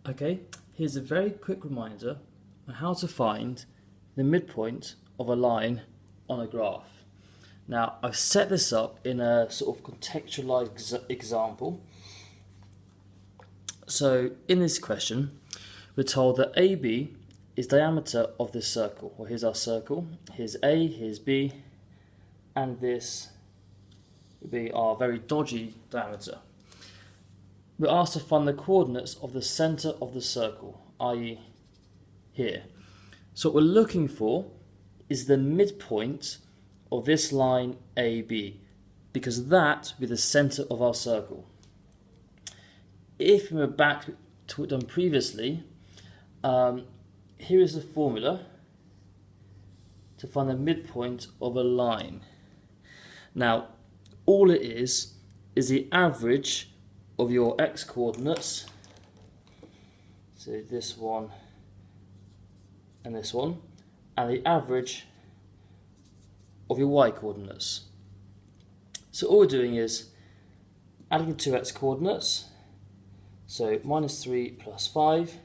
Okay, here's a very quick reminder on how to find the midpoint of a line on a graph. Now, I've set this up in a sort of contextualized example. So, in this question, we're told that AB is diameter of this circle. Well, here's our circle. Here's A, here's B, and this would be our very dodgy diameter. We're asked to find the coordinates of the centre of the circle, i.e. here. So what we're looking for is the midpoint of this line AB, because that will be the centre of our circle. If we were back to what we've done previously, here is the formula to find the midpoint of a line. Now, all it is the average of your x coordinates, so this one and this one, and the average of your y coordinates. So all we're doing is adding the two x coordinates, so minus 3 plus 5,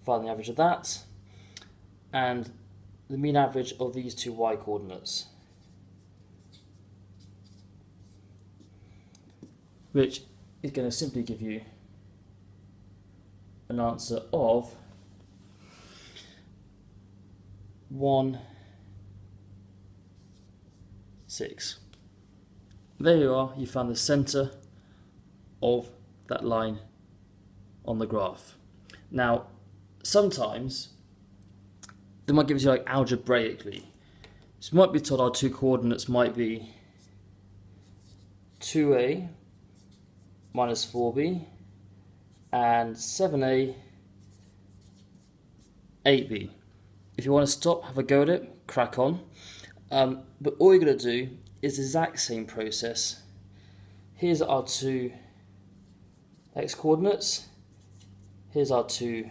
find the average of that, and the mean average of these two y coordinates, which is going to simply give you an answer of 1, 6. There you are, you found the centre of that line on the graph. Now, sometimes they might give it to you like algebraically. So you might be told our two coordinates might be 2a minus 4b and 7a 8b. If you want to stop, have a go at it, crack on. But all you're going to do is the exact same process. Here's our two x coordinates, here's our two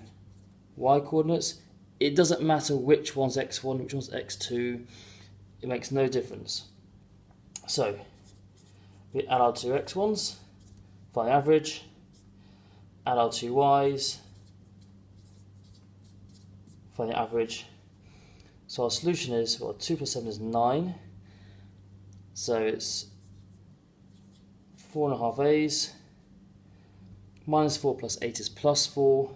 y coordinates. It doesn't matter which one's x1, which one's x2, it makes no difference. So we add our two x1s, find the average, add our two y's, find the average. So our solution is, well, 2 plus 7 is 9, so it's 4.5 a's, minus 4 plus 8 is plus 4, so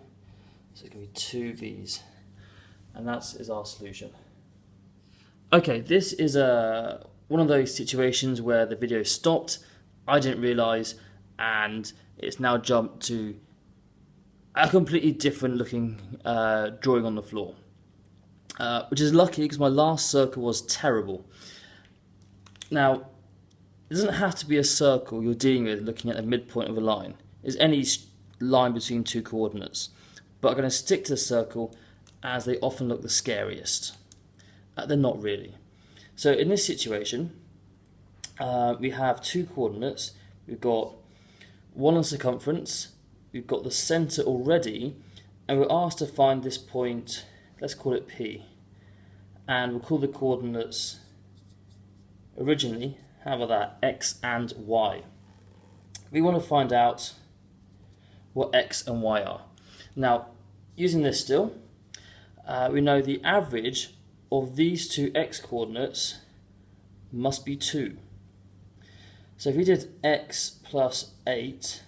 it's going to be 2 b's, and that is our solution. Okay, this is one of those situations where the video stopped, I didn't realise, and it's now jumped to a completely different looking drawing on the floor. Which is lucky because my last circle was terrible. Now, it doesn't have to be a circle you're dealing with looking at the midpoint of a line. It's any line between two coordinates. But I'm going to stick to the circle as they often look the scariest. They're not really. So in this situation, we have two coordinates. We've got one on circumference, we've got the centre already, and we're asked to find this point. Let's call it P, and we'll call the coordinates originally, how about that, x and y. We want to find out what x and y are. Now, using this still, we know the average of these two x coordinates must be 2. So if we did x plus 8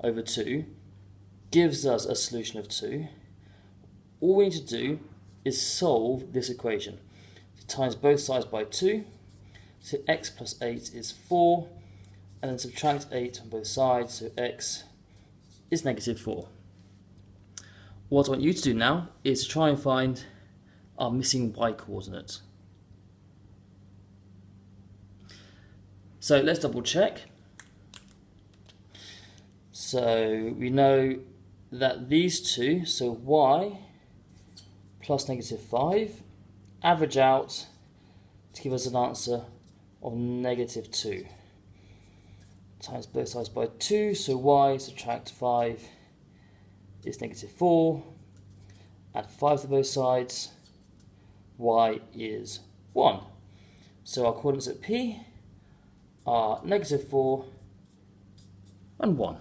over 2 gives us a solution of 2. All we need to do is solve this equation. So times both sides by 2, so x plus 8 is 4, and then subtract 8 on both sides, so x is negative 4. What I want you to do now is to try and find our missing y coordinate. So let's double check. So we know that these two, so y plus negative 5, average out to give us an answer of negative 2. Times both sides by 2, so y subtract 5 is negative 4. Add 5 to both sides, y is 1. So our coordinates at P are negative 4 and 1.